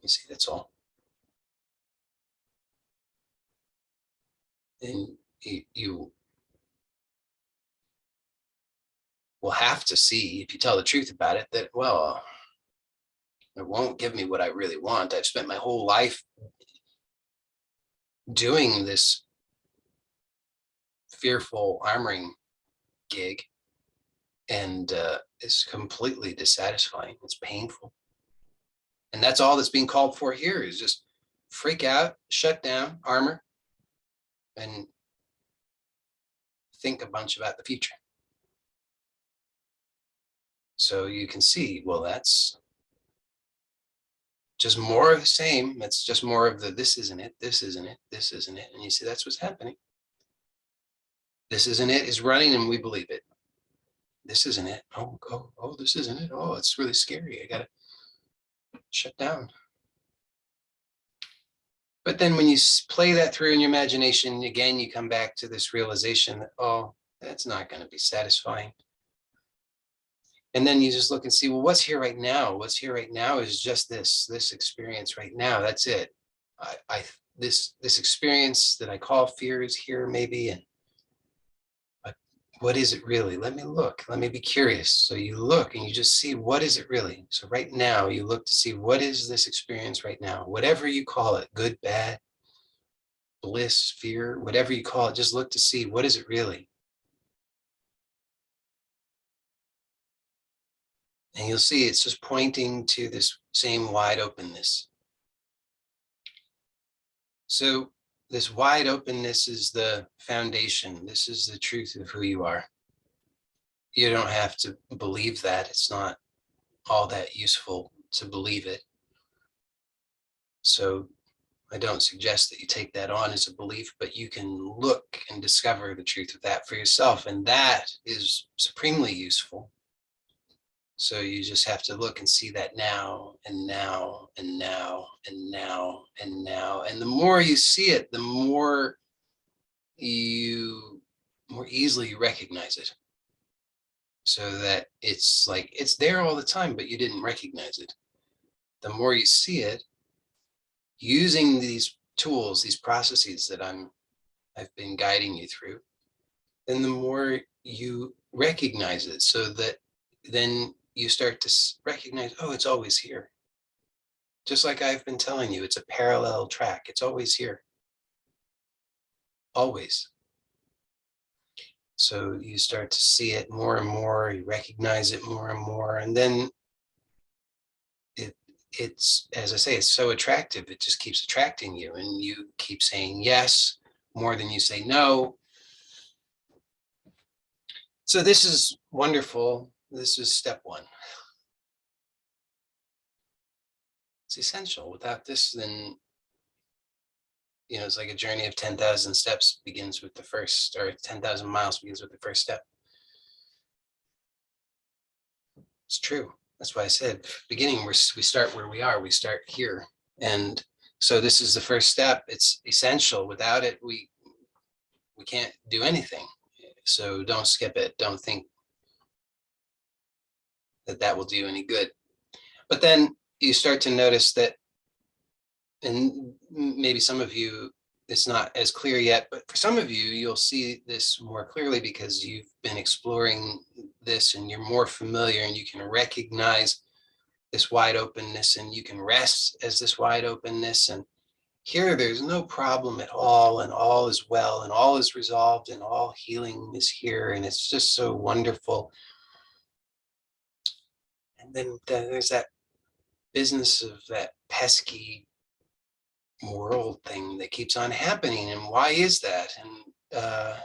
You see, that's all. And you will have to see, if you tell the truth about it, that, well, it won't give me what I really want. I've spent my whole life doing this fearful armoring gig, and it's completely dissatisfying. It's painful. And that's all that's being called for here, is just freak out, shut down, armor, and think a bunch about the future. So you can see, well, that's just more of the same. That's just more of the, this isn't it, this isn't it, this isn't it. And you see, that's what's happening. This isn't it is running and we believe it. This isn't it. Oh, this isn't it. Oh, it's really scary. I gotta shut down. But then when you play that through in your imagination, again, you come back to this realization that, oh, that's not going to be satisfying. And then you just look and see, well, what's here right now? What's here right now is just this experience right now. That's it. This experience that I call fear is here maybe. And but what is it really? Let me look. Let me be curious. So you look and you just see, what is it really? So right now you look to see, what is this experience right now? Whatever you call it, good, bad, bliss, fear, whatever you call it, just look to see, what is it really? And you'll see it's just pointing to this same wide openness. So this wide openness is the foundation. This is the truth of who you are. You don't have to believe that. It's not all that useful to believe it. So I don't suggest that you take that on as a belief, but you can look and discover the truth of that for yourself. And that is supremely useful. So you just have to look and see that now and now and now and now and now. And the more you see it, the more easily you recognize it. So that it's like, it's there all the time, but you didn't recognize it. The more you see it, using these tools, these processes that I've been guiding you through, then the more you recognize it, so that then you start to recognize, oh, it's always here. Just like I've been telling you, it's a parallel track. It's always here. Always. So you start to see it more and more, you recognize it more and more, and then it's, as I say, it's so attractive. It just keeps attracting you, and you keep saying yes more than you say no. So this is wonderful. This is step one. It's essential. Without this, then, it's like a journey of 10,000 steps begins with the first, or 10,000 miles begins with the first step. It's true. That's why I said, beginning, we start where we are. We start here. And so this is the first step. It's essential. Without it, we can't do anything. So don't skip it. Don't think that will do any good. But then you start to notice that, and maybe some of you, it's not as clear yet, but for some of you, you'll see this more clearly because you've been exploring this and you're more familiar, and you can recognize this wide openness, and you can rest as this wide openness. And here, there's no problem at all, and all is well, and all is resolved, and all healing is here. And it's just so wonderful. And then there's that business of that pesky world thing that keeps on happening. And why is that? And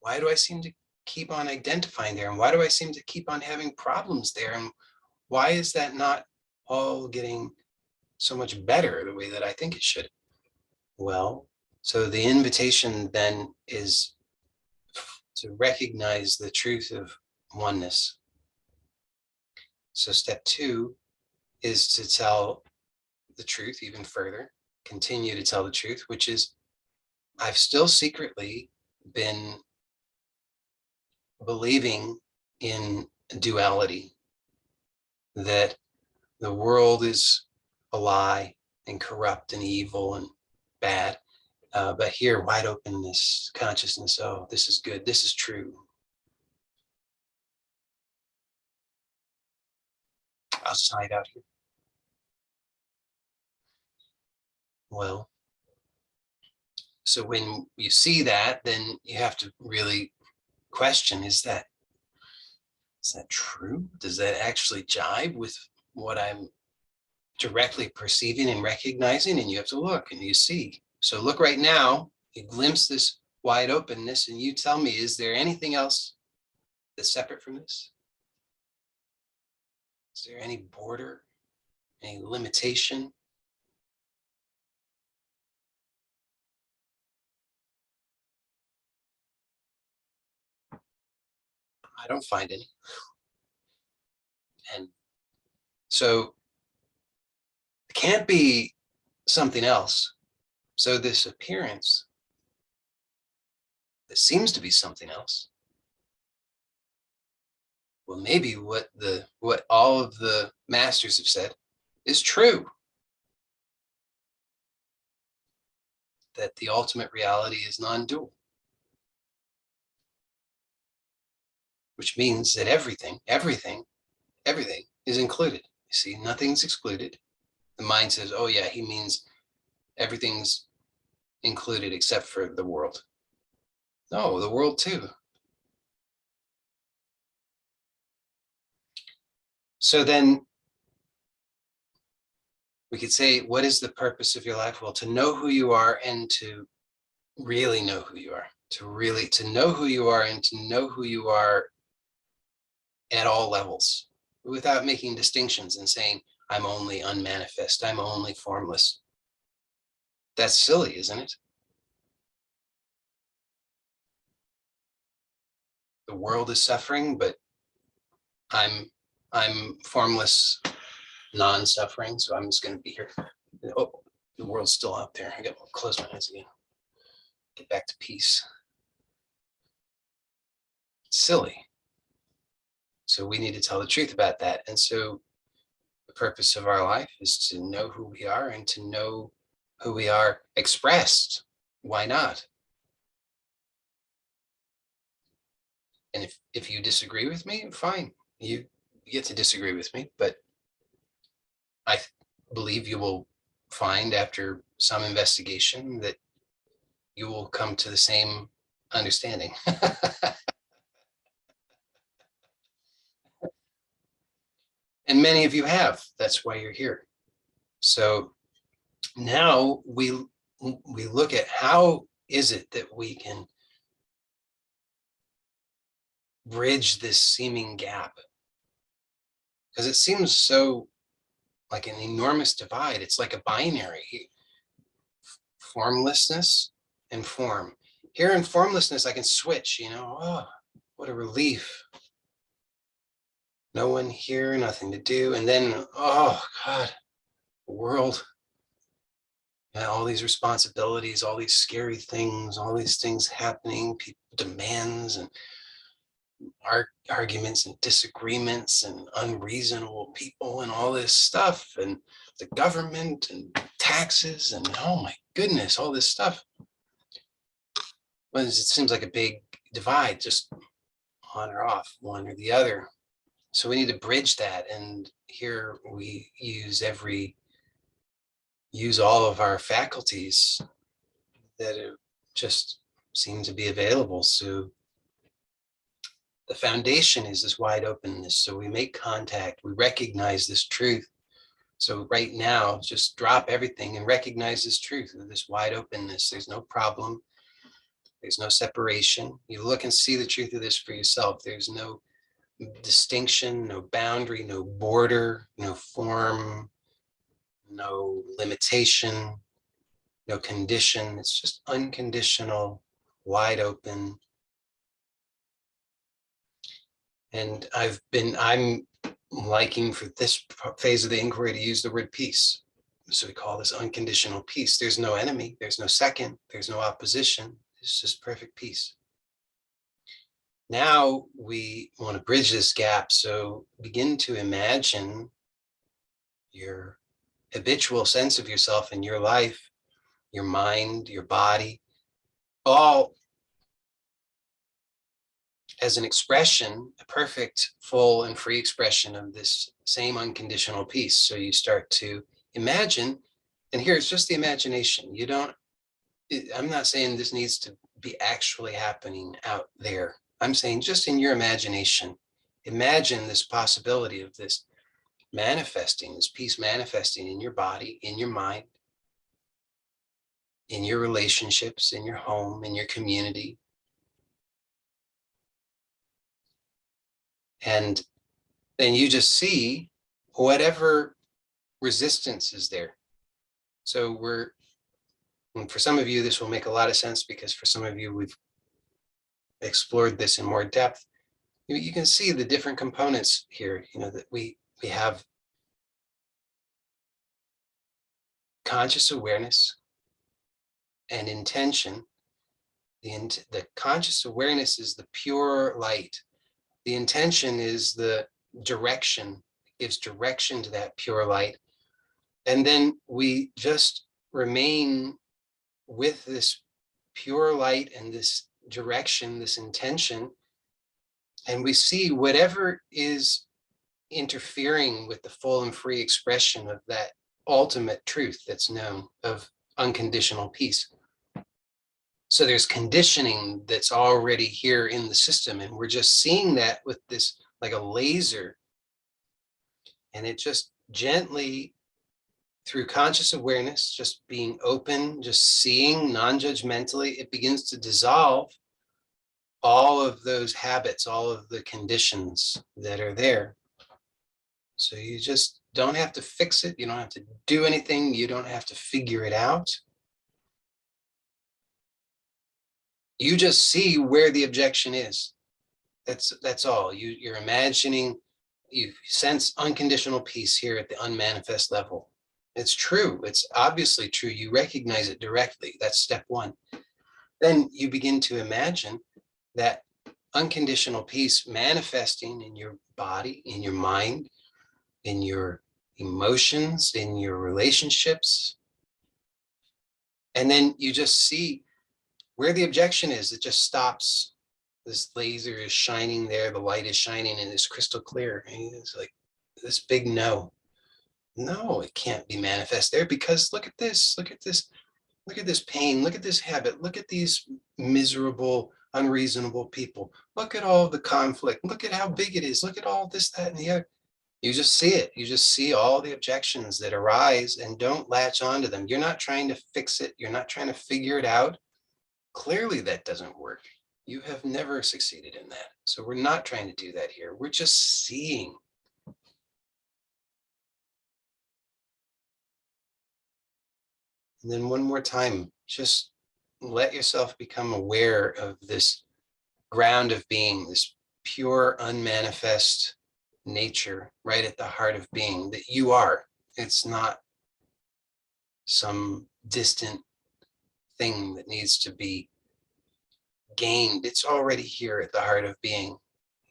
why do I seem to keep on identifying there? And why do I seem to keep on having problems there? And why is that not all getting so much better the way that I think it should? Well, so the invitation then is to recognize the truth of oneness. So step two is to tell the truth even further, continue to tell the truth, which is, I've still secretly been believing in duality, that the world is a lie and corrupt and evil and bad. But here, wide openness, consciousness, oh, this is good, this is true. I'll just hide out here. Well, so when you see that, then you have to really question, is that true? Does that actually jive with what I'm directly perceiving and recognizing? And you have to look and you see. So look right now, you glimpse this wide openness, and you tell me, is there anything else that's separate from this? Is there any border, any limitation? I don't find any. And so it can't be something else. So this appearance that seems to be something else, well, maybe what all of the masters have said is true, that the ultimate reality is non-dual, which means that everything is included. You see, nothing's excluded. The mind says, oh yeah, he means everything's included except for the world. No, the world too. So then we could say, what is the purpose of your life? Well, to know who you are, and to really know who you are, to know who you are, and to know who you are at all levels, without making distinctions and saying, I'm only unmanifest, I'm only formless. That's silly, isn't it? The world is suffering, but I'm formless, non-suffering, so I'm just going to be here. Oh, the world's still out there. I got to close my eyes again. Get back to peace. It's silly. So we need to tell the truth about that. And so the purpose of our life is to know who we are, and to know who we are expressed. Why not? And if you disagree with me, fine. You get to disagree with me, but I believe you will find after some investigation that you will come to the same understanding. And many of you have. That's why you're here. So now we look at how is it that we can bridge this seeming gap, because it seems so like an enormous divide. It's like a binary: formlessness and form. Here in formlessness, I can switch, oh, what a relief. No one here, nothing to do. And then, oh God, the world, and all these responsibilities, all these scary things, all these things happening, people, demands and arguments and disagreements and unreasonable people and all this stuff, and the government and taxes and oh my goodness, all this stuff. Well, it seems like a big divide, just on or off, one or the other. So we need to bridge that. And here we use all of our faculties that just seem to be available. So the foundation is this wide openness. So we make contact, we recognize this truth. So right now, just drop everything and recognize this truth of this wide openness. There's no problem. There's no separation. You look and see the truth of this for yourself. There's no distinction, no boundary, no border, no form, no limitation, no condition. It's just unconditional, wide open. And I'm liking for this phase of the inquiry to use the word peace. So we call this unconditional peace. There's no enemy, there's no second, there's no opposition. It's just perfect peace. Now we want to bridge this gap. So begin to imagine your habitual sense of yourself in your life, your mind, your body, all as an expression, a perfect, full, and free expression of this same unconditional peace. So you start to imagine, and here it's just the imagination. I'm not saying this needs to be actually happening out there. I'm saying just in your imagination, imagine this possibility of this manifesting, this peace manifesting in your body, in your mind, in your relationships, in your home, in your community. And then you just see whatever resistance is there. So for some of you, this will make a lot of sense, because for some of you, we've explored this in more depth. You can see the different components here, that we have conscious awareness and intention. The conscious awareness is the pure light. The intention is the direction, it gives direction to that pure light. And then we just remain with this pure light and this direction, this intention, and we see whatever is interfering with the full and free expression of that ultimate truth that's known, of unconditional peace. So there's conditioning that's already here in the system, and we're just seeing that with this, like a laser, and it just gently, through conscious awareness, just being open, just seeing non-judgmentally, it begins to dissolve all of those habits, all of the conditions that are there. So you just don't have to fix it. You don't have to do anything. You don't have to figure it out. You just see where the objection is. That's all. You're imagining, you sense unconditional peace here at the unmanifest level. It's true. It's obviously true. You recognize it directly. That's step one. Then you begin to imagine that unconditional peace manifesting in your body, in your mind, in your emotions, in your relationships. And then you just see where the objection is. It just stops. This laser is shining there, the light is shining, and it's crystal clear. And it's like this big no. No, it can't be manifest there, because look at this, look at this, look at this pain, look at this habit, look at these miserable, unreasonable people. Look at all the conflict, look at how big it is, look at all this, that, and the other. You just see it. You just see all the objections that arise, and don't latch onto them. You're not trying to fix it. You're not trying to figure it out. Clearly that doesn't work. You have never succeeded in that. So we're not trying to do that here. We're just seeing. And then one more time, just let yourself become aware of this ground of being, this pure, unmanifest nature right at the heart of being that you are. It's not some distant thing that needs to be gained. It's already here at the heart of being.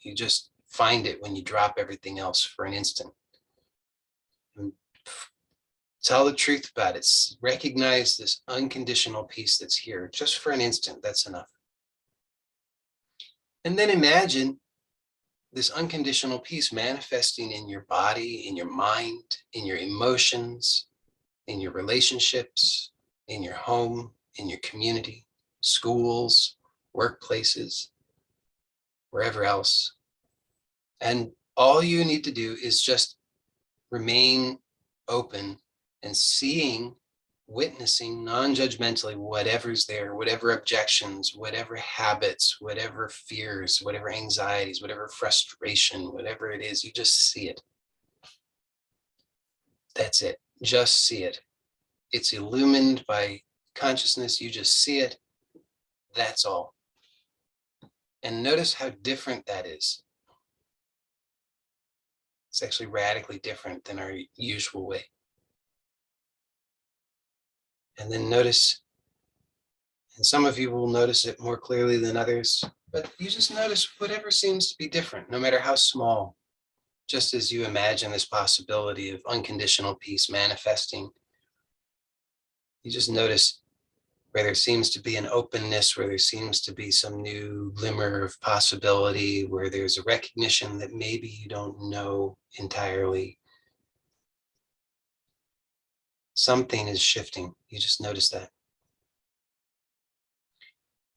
You just find it when you drop everything else for an instant. And tell the truth about it. Recognize this unconditional peace that's here just for an instant. That's enough. And then imagine this unconditional peace manifesting in your body, in your mind, in your emotions, in your relationships, in your home, in your community, schools, workplaces, wherever else. And all you need to do is just remain open and seeing, witnessing non-judgmentally whatever's there, whatever objections, whatever habits, whatever fears, whatever anxieties, whatever frustration, whatever it is, you just see it. That's it. Just see it. It's illumined by consciousness. You just see it. That's all. And notice how different that is. It's actually radically different than our usual way. And then notice, and some of you will notice it more clearly than others, but you just notice whatever seems to be different, no matter how small. Just as you imagine this possibility of unconditional peace manifesting, you just notice where there seems to be an openness, where there seems to be some new glimmer of possibility, where there's a recognition that maybe you don't know entirely. Something is shifting. You just notice that.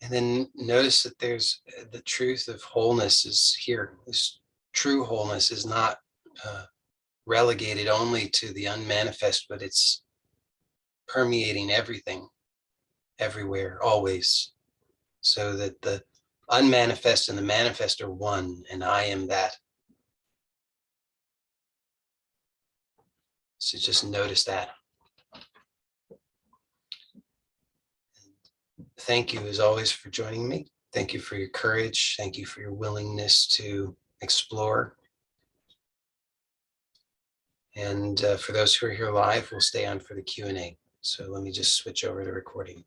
And then notice that there's the truth of wholeness is here. This true wholeness is not relegated only to the unmanifest, but it's permeating everything, everywhere, always. So that the unmanifest and the manifest are one, and I am that. So just notice that. Thank you as always for joining me. Thank you for your courage. Thank you for your willingness to explore. And for those who are here live, we'll stay on for the Q&A. So let me just switch over to recording.